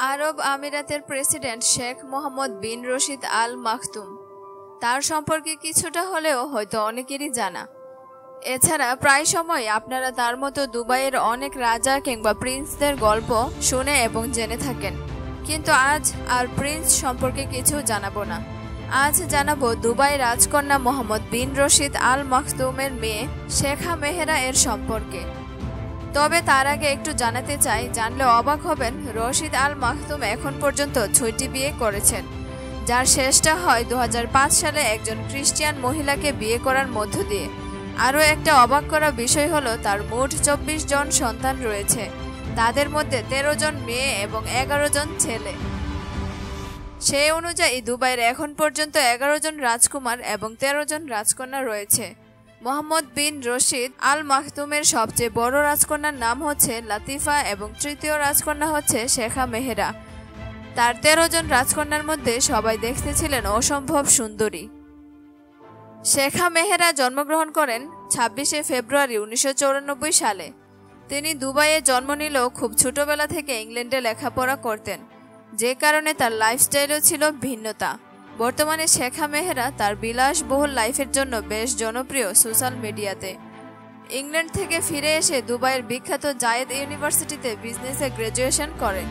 আরব আমিরাতের প্রেসিডেন্ট শেখ মোহাম্মদ বিন রশিদ আল মাকতুম। তার সম্পর্কে কিছুটা হলেও হয়তো অনেকেরই জানা। এছাড়া প্রায় সময় আপনারা তার মতো দুবাইয়ের অনেক রাজা কিংবা প্রিন্সদের গল্প শুনে এবং জেনে থাকেন, কিন্তু আজ আর প্রিন্স সম্পর্কে কিছু জানাবো না। আজ জানাবো দুবাই রাজকন্যা মোহাম্মদ বিন রশিদ আল মাকতুমের মেয়ে শেখা মেহেরা এর সম্পর্কে। তবে তার আগে একটু জানাতে চাই, জানলে অবাক হবেন, রশিদ আল মাকতুম এখন পর্যন্ত 6টি বিয়ে করেছেন, যার শেষটা হয় 2005 সালে একজন খ্রিস্টান মহিলাকে বিয়ে করার মধ্য দিয়ে। আরও একটা অবাক করা বিষয় হলো তার মোট 24 জন সন্তান রয়েছে, তাদের মধ্যে 13 জন মেয়ে এবং 11 জন ছেলে। সেই অনুযায়ী দুবাইয়ের এখন পর্যন্ত 11 জন রাজকুমার এবং 13 জন রাজকন্যা রয়েছে। মোহাম্মদ বিন রশিদ আল মাকতুমের সবচেয়ে বড় রাজকন্যার নাম হচ্ছে লাতিফা এবং তৃতীয় রাজকন্যা হচ্ছে শেখা মেহেরা। তার 13 জন রাজকন্যার মধ্যে সবাই দেখতে ছিলেন অসম্ভব সুন্দরী। শেখা মেহেরা জন্মগ্রহণ করেন 26শে ফেব্রুয়ারি 1994 সালে। তিনি দুবাইয়ে জন্ম নিলেও খুব ছোটবেলা থেকে ইংল্যান্ডে লেখাপড়া করতেন, যে কারণে তার লাইফস্টাইলও ছিল ভিন্নতা। বর্তমানে শেখা মেহেরা তার বিলাসবহুল লাইফের জন্য বেশ জনপ্রিয় সোশ্যাল মিডিয়াতে। ইংল্যান্ড থেকে ফিরে এসে দুবাইয়ের বিখ্যাত জায়েদ ইউনিভার্সিটিতে বিজনেসে গ্র্যাজুয়েশন করেন।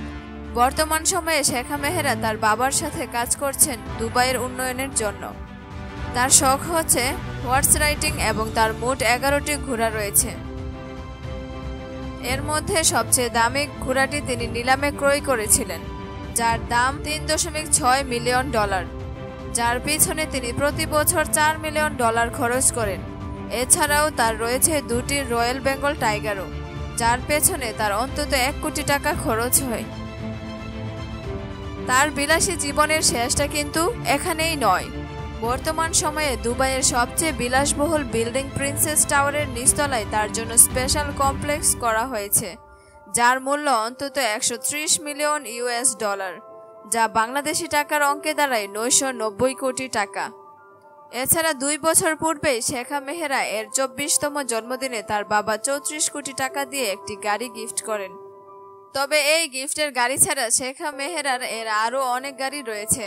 বর্তমান সময়ে শেখা মেহেরা তার বাবার সাথে কাজ করছেন দুবাইয়ের উন্নয়নের জন্য। তার শখ হচ্ছে হর্স রাইডিং এবং তার মোট 11টি ঘোড়া রয়েছে। এর মধ্যে সবচেয়ে দামি ঘোড়াটি তিনি নিলামে ক্রয় করেছিলেন, যার দাম $3.6 মিলিয়ন, যার পিছনে তিনি প্রতি বছর $4 মিলিয়ন খরচ করেন। এছাড়াও তার রয়েছে 2টি রয়্যাল বেঙ্গল টাইগারও, যার পেছনে তার অন্তত $1 কোটি খরচ হয়। তার বিলাসী জীবনের শেষটা কিন্তু এখানেই নয়। বর্তমান সময়ে দুবাইয়ের সবচেয়ে বিলাসবহুল বিল্ডিং প্রিন্সেস টাওয়ারের নিচতলায় তার জন্য স্পেশাল কমপ্লেক্স করা হয়েছে, যার মূল্য অন্তত $130 মিলিয়ন, যা বাংলাদেশি টাকার অঙ্কে দাঁড়ায় $990 কোটি। এছাড়া 2 বছর পূর্বেই শেখা মেহেরা এর 24তম জন্মদিনে তার বাবা $34 কোটি দিয়ে একটি গাড়ি গিফট করেন। তবে এই গিফটের গাড়ি ছাড়া শেখা মেহেরার এর আরও অনেক গাড়ি রয়েছে,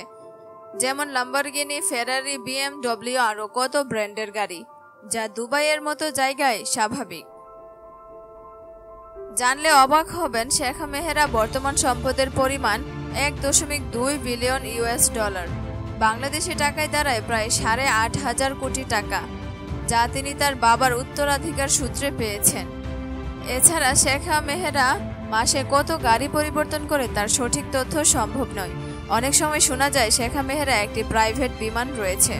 যেমন লাম্বরগিনি, ফেরারি, BMW, আরও কত ব্র্যান্ডের গাড়ি, যা দুবাইয়ের মতো জায়গায় স্বাভাবিক। জানলে অবাক হবেন, শেখা মেহেরা বর্তমান সম্পদের পরিমাণ $1.2 বিলিয়ন, বাংলাদেশি টাকায় দাঁড়ায় প্রায় 8,500 কোটি টাকা, যা তিনি তার বাবার উত্তরাধিকার সূত্রে পেয়েছেন। এছাড়া শেখা মেহেরা মাসে কত গাড়ি পরিবর্তন করে তার সঠিক তথ্য সম্ভব নয়। অনেক সময় শোনা যায় শেখা মেহেরা একটি প্রাইভেট বিমান রয়েছে।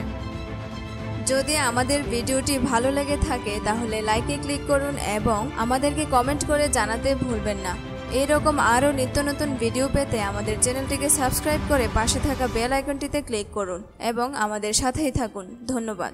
যদি আমাদের ভিডিওটি ভালো লেগে থাকে তাহলে লাইকে ক্লিক করুন এবং আমাদেরকে কমেন্ট করে জানাতে ভুলবেন না। এইরকম আরও নিত্য নতুন ভিডিও পেতে আমাদের চ্যানেলটিকে সাবস্ক্রাইব করে পাশে থাকা বেল আইকনটিতে ক্লিক করুন এবং আমাদের সাথেই থাকুন। ধন্যবাদ।